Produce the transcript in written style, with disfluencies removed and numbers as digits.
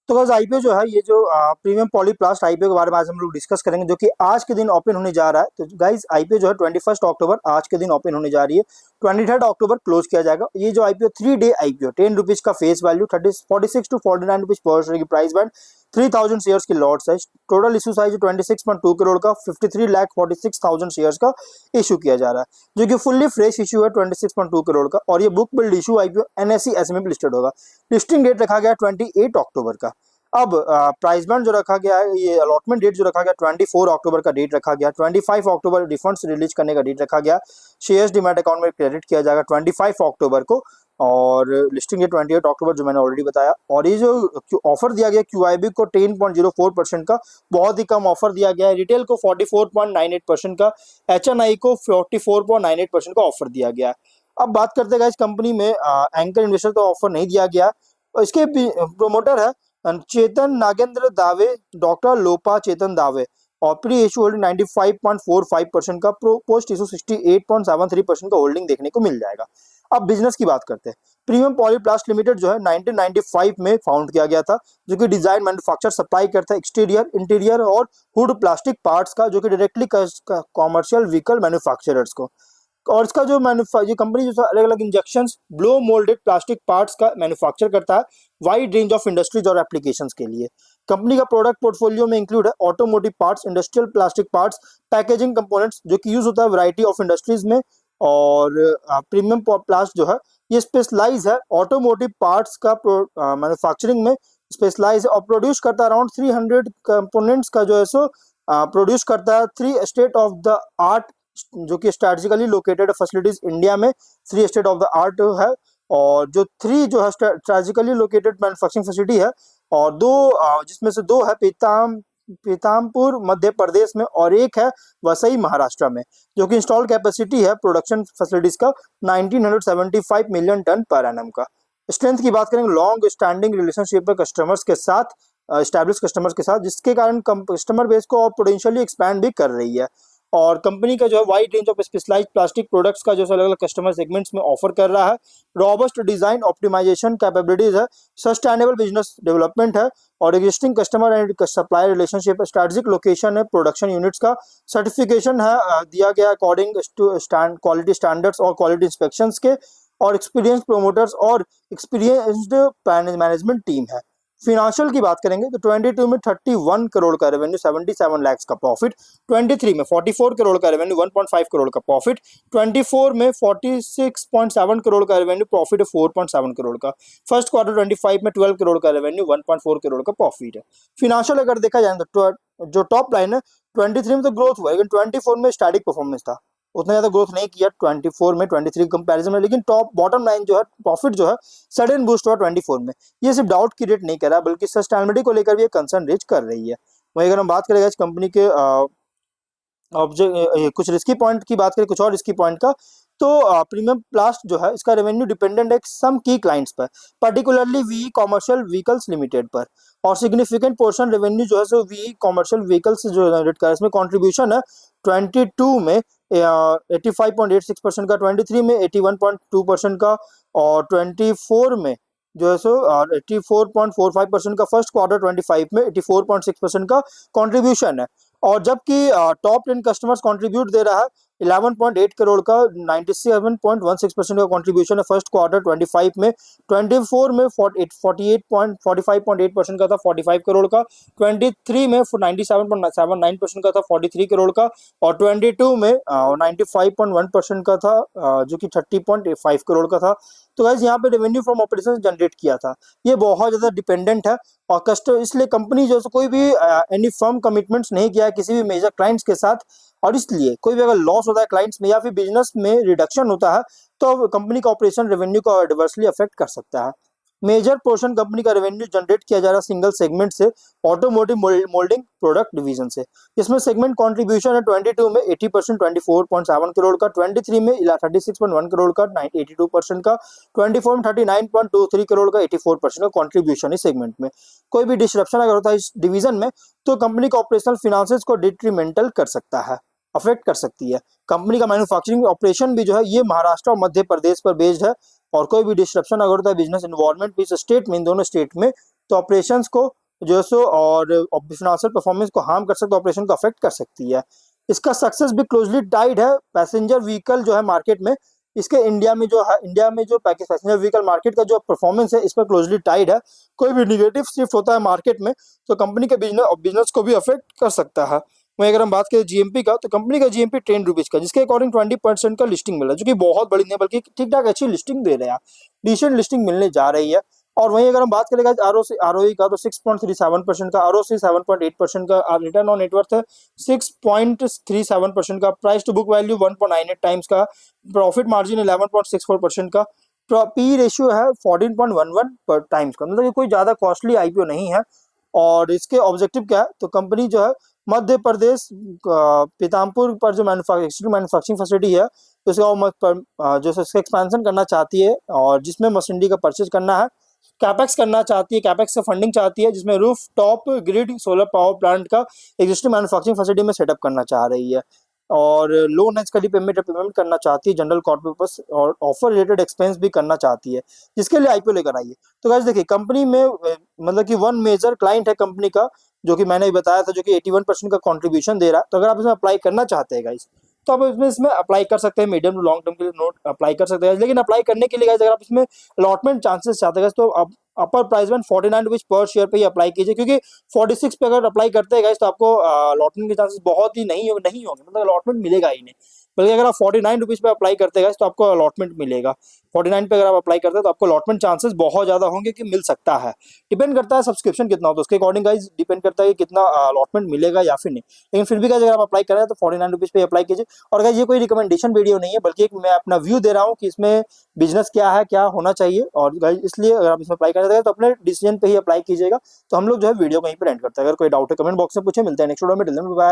तो guys IPO जो है ये जो प्रीमियम पॉलीप्लास्ट आईपीओ के बारे में आज हम लोग डिस्कस करेंगे, जो कि आज के दिन ओपन होने जा रहा है। तो गाइस आईपीओ जो है 21 अक्टूबर आज के दिन ओपन होने जा रही है। 23 अक्टूबर क्लोज किया जाएगा। ये जो आईपीओ 3 डे आईपीओ ₹10 का फेस वैल्यू, 46 टू 49 रुपीज पर शेयर की प्राइस बैंड, 3000 शेयर्स की lot size, total issue size 26.2 crore का, 53,46,000 शेयर्स का इशू किया जा रहा है, जो कि फुल्ली फ्रेश इशू है 26.2 करोड़ का। और ये book build issue IPO NSE SMA पे लिस्टेड होगा। लिस्टिंग डेट रखा गया 28 अक्टूबर का। अब प्राइस बैंड जो रखा गया है, ये अलॉटमेंट डेट जो रखा गया 24 अक्टूबर का डेट रखा गया। 25 अक्टूबर रिफंड्स रिलीज करने का डेट रखा गया। शेयर्स डीमैट अकाउंट में क्रेडिट किया जाएगा 25 अक्टूबर को। और लिस्टिंग डेट 28 अक्टूबर, जो मैंने ऑलरेडी बताया। और ये जो ऑफर दिया गया क्यूआईबी को 10.04% का, बहुत ही कम ऑफर दिया गया है। रिटेल को 44.98% का, एचएनआई को 44.98% का ऑफर दिया गया है। अब बात करते हैं इस कंपनी में एंकर इन्वेस्टर तो ऑफर नहीं दिया गया। और इसके प्रोमोटर है चेतन नागेंद्र दावे, डॉक्टर लोपा चेतन दावे, और प्री इशू होल्डिंग 95.45% का, पोस्ट इशू 68.73% का होल्डिंग देखने को मिल जाएगा। अब बिजनेस की बात करते हैं। प्रीमियम पॉलीप्लास्ट लिमिटेड जो है 1995 में फाउंड किया गया था, जो कि डिजाइन मैन्युफैक्चर सप्लाई करता है एक्सटीरियर, इंटीरियर और हुड प्लास्टिक पार्ट्स का, जो कि डायरेक्टली कॉमर्शियल व्हीकल मैन्युफैक्चरर्स को। और इसका जो ये कंपनी जो अलग अलग injections, blow moulded plastic parts का मैन्युफैक्चर करता है वाइड रेंज ऑफ इंडस्ट्रीज और एप्लीकेशंस के लिए। कंपनी का प्रोडक्ट पोर्टफोलियो में इंक्लूड है automotive parts, industrial plastic parts, packaging components, जो कि यूज होता है वैरायटी ऑफ इंडस्ट्रीज में। और प्रीमियम प्लास्ट जो है ये स्पेशलाइज है ऑटोमोटिव पार्ट्स का मैन्युफैक्चरिंग में, स्पेशलाइज है और प्रोड्यूस करता है अराउंड 300 कंपोनेंट्स का, जो है सो प्रोड्यूस करता है 3 स्टेट ऑफ द आर्ट, जो कि स्ट्रेटेजिकली लोकेटेड फैसिलिटीज इंडिया में 3 स्टेट ऑफ द आर्ट है। और जो 3 जो है स्ट्रेटेजिकली लोकेटेड मैन्युफैक्चरिंग फैसिलिटी है, और 2 जिसमें से 2 है पीतामपुर मध्य प्रदेश में, और एक है वसई महाराष्ट्र में, जो कि इंस्टॉल कैपेसिटी है प्रोडक्शन फैसिलिटीज का 1975 मिलियन टन पर एनम का। स्ट्रेंथ की बात करेंगे, लॉन्ग स्टैंडिंग रिलेशनशिप है कस्टमर्स के साथ, एस्टैब्लिश कस्टमर्स के साथ, जिसके कारण कस्टमर बेस को और पोटेंशियली एक्सपैंड भी कर रही है। और कंपनी का जो है wide range of specialised plastic products का जो अलग अलग कस्टमर सेगमेंट्स में ऑफर कर रहा है। रॉबस्ट डिजाइन ऑप्टिमाइजेशन कैपेबिलिटीज है, सस्टेनेबल बिजनेस डेवलपमेंट है, और existing customer and supplier relationship, strategic location है प्रोडक्शन यूनिट्स का, सर्टिफिकेशन है दिया गया अकॉर्डिंग टू क्वालिटी स्टैंडर्ड्स और क्वालिटी इंस्पेक्शंस के, और एक्सपीरियंस प्रोमोटर्स और एक्सपीरियंस्ड मैनेजमेंट टीम है। फिनेंशियल की बात करेंगे तो 22 में 31 करोड़ का रेवेन्यू, 77 लाख का प्रॉफिट, 23 में 44 करोड़ का रेवेन्यू, 1.5 करोड़ का प्रॉफिट, 24 में 46.7 करोड़ का रेवेन्यू, प्रॉफिट है 4.7 करोड़ का। फर्स्ट क्वार्टर 25 में 12 करोड़ का रेवेन्यू, 1.4 करोड़ का प्रॉफिट है। फिनेंशियल अगर देखा जाए तो जो टॉप लाइन है 23 में तो ग्रोथ हुआ, लेकिन 24 में स्टैटिक परफॉर्मेंस था, उतना ज्यादा ग्रोथ नहीं किया 24 में 23 कंपैरिजन में। लेकिन टॉप बॉटम लाइन जो है प्रॉफिट जो है सडन बूस्ट हुआ 24 में। ये सिर्फ डाउट क्रिएट नहीं कर रहा, बल्कि सस्टेनेबिलिटी को लेकर भी ये कंसर्न रेज कर रही है। वहीं अगर हम बात करेंगे इस कंपनी के कुछ रिस्की पॉइंट की बात करें, कुछ और रिस्की पॉइंट का, तो प्रीमियम प्लास्ट जो है इसका रेवेन्यू डिपेंडेंट है सम की क्लाइंट्स पर, particularly VE commercial vehicles limited पर। और सिग्निफिकेंट पोर्शन रेवेन्यू जो है सो वी कॉमर्शियल व्हीकल्स जो जनरेट कर, इसमें कंट्रीब्यूशन है 22 में 85.86% का, 23 में 81.2% का, और 24 में जो है सो 84.45% का, फर्स्ट क्वार्टर 25 में 84.6% का कंट्रीब्यूशन है। और जबकि टॉप 10 कस्टमर्स कंट्रीब्यूट दे रहा है 11.8 करोड़ का, 97.16% का कंट्रीब्यूशन है फर्स्ट क्वार्टर 25 में। 24 में 45.8% का था, 45 करोड़ का। 23 में 97.79% का था, 43 करोड़ का। और 22 में 95.1% का था, जो कि 30.5 करोड़ का था। तो गाइस यहाँ पे रेवेन्यू फ्रॉम ऑपरेशन जनरेट किया था, ये बहुत ज्यादा डिपेंडेंट है। और कस्टमर इसलिए कंपनी जो है कोई भी एनी फर्म कमिटमेंट्स नहीं किया है किसी भी मेजर क्लाइंट्स के साथ, और इसलिए कोई भी अगर लॉस होता है क्लाइंट्स में या फिर बिजनेस में रिडक्शन होता है, तो कंपनी का ऑपरेशन रेवेन्यू को एडवर्सली अफेक्ट कर सकता है। मेजर पोर्शन कंपनी का रेवेन्यू जनरेट किया जा रहा है सिंगल सेगमेंट से, ऑटोमोटिव मोल्डिंग प्रोडक्ट डिवीजन से, जिसमें सेगमेंट कंट्रीब्यूशन है 22 में 80%, 24.7 करोड़ का, 23 में 36.1 करोड़ का, 82% का, 24 में 39.23 करोड़ का, 84% का कंट्रीब्यूशन इस सेगमेंट में। कोई भी डिस्ट्रप्शन अगर होता है इस डिवीजन में, तो कंपनी का ऑपरेशनल फिनेंसेस को डिट्रीमेंटल कर सकता है, अफेक्ट कर सकती है। कंपनी का मैन्युफैक्चरिंग ऑपरेशन भी जो है ये महाराष्ट्र और मध्य प्रदेश पर बेस्ड है, और कोई भी डिस्ट्रप्शन अगर होता है बिजनेस इन्वायरमेंट भी स्टेट में, इन दोनों स्टेट में तो ऑपरेशंस को जो है सो और फाइनेंशियल परफॉर्मेंस को हार्म कर सकता है, ऑपरेशन को अफेक्ट कर सकती है। इसका सक्सेस भी क्लोजली टाइड है पैसेंजर व्हीकल जो है मार्केट में, इसके इंडिया में जो पैसेंजर व्हीकल मार्केट का जो परफॉर्मेंस है इस पर क्लोजली टाइड है। कोई भी निगेटिव शिफ्ट होता है मार्केट में तो कंपनी के बिजनेस को भी अफेक्ट कर सकता है। वहीं अगर हम बात करें जीएमपी का, तो कंपनी का जीएमपी 10 रुपीज का, जिसके अकॉर्डिंग 20% का लिस्टिंग मिल रहा है, जो कि बहुत बड़ी नहीं है बल्कि ठीक ठाक अच्छी लिस्टिंग दे रहे हैं, डिसेंट लिस्टिंग मिलने जा रही है। और वहीं अगर हम बात करेंगे आरओई का, तो 6.37% का, आरओसी 7.8% का, रिटर्न ऑन नेटवर्थ है 6.37% का, price to book value 1.98 times का, प्रॉफिट मार्जिन 11.64% का, पी रेशियो है 14.11 पर टाइम्स का, मतलब ये कोई ज्यादा कॉस्टली आईपीओ नहीं है। और इसके ऑब्जेक्टिव क्या है, तो कंपनी जो है मध्य प्रदेश पीतामपुर पर जो मैन्युफैक्चरिंग फैसिलिटी है तो जो इसका एक्सपेंशन करना चाहती है, और जिसमें मशीनरी का परचेज करना है, कैपेक्स करना चाहती है, कैपेक्स से फंडिंग चाहती है, जिसमें roof top grid solar power plant का एग्जिस्टिंग मैन्युफैक्चरिंग फैसिलिटी में सेटअप करना चाह रही है, और लोन एज कड़ी पेमेंट करना चाहती है, जनरल कॉर्पोरेट पर्पस और ऑफर रिलेटेड एक्सपेंस भी करना चाहती है, जिसके लिए आईपीओ लेकर आई है। तो गाइस देखिए कंपनी में मतलब कि वन मेजर क्लाइंट है कंपनी का, जो कि मैंने बताया था, जो कि 81% का कंट्रीब्यूशन दे रहा है। तो अगर आप इसमें अप्लाई करना चाहते हैं गाइस, तो आप इसमें अप्लाई कर सकते हैं, मीडियम टू लॉन्ग टर्म के लिए नोट अप्लाई कर सकते हैं। लेकिन अप्लाई करने के लिए गाइस अगर आप इसमें अलॉटमेंट चांसेस चाहते हैं तो आप अपर प्राइस बैंड 49 रुपीज पर शेयर पे ही अप्लाई कीजिए, क्योंकि 46 पे अगर अप्लाई करते हैं गाइस तो आपको अलॉटमेंट के चांसेस बहुत ही नहीं होंगे, मतलब अलॉटमेंट मिलेगा ही नहीं। बल्कि अगर आप 49 रुपीज पे अप्लाई करते हैं गाइस तो आपको अलॉटमेंट मिलेगा। 49 पे अगर आप अप्लाई करते हैं तो आपको अलॉटमेंट चांसेस बहुत ज्यादा होंगे कि मिल सकता है। डिपेंड करता है सब्सक्रिप्शन कितना हो, तो उसके अकॉर्डिंग गाइस डिपेंड करता है कि कितना अलॉटमेंट मिलेगा या फिर नहीं। लेकिन फिर भी गाइस अगर आप अप्लाई कर रहे हैं तो 49 रुपीज पे अप्लाई कीजिए। और गाइस ये कोई रिकमेंडेशन वीडियो नहीं है, बल्कि एक मैं अपना व्यू दे रहा हूँ कि इसमें बिजनेस क्या है, क्या होना चाहिए, और गाइस इसलिए अगर आप इसमें अप्लाई करना चाहते हैं तो अपने डिसीजन पे ही अप्लाई कीजिएगा। तो हम लोग जो है वीडियो कहीं पर एंड करते हैं। अगर कोई डाउट है कमेंट बॉक्स में पूछे। मिलते हैं नेक्स्ट वीडियो में।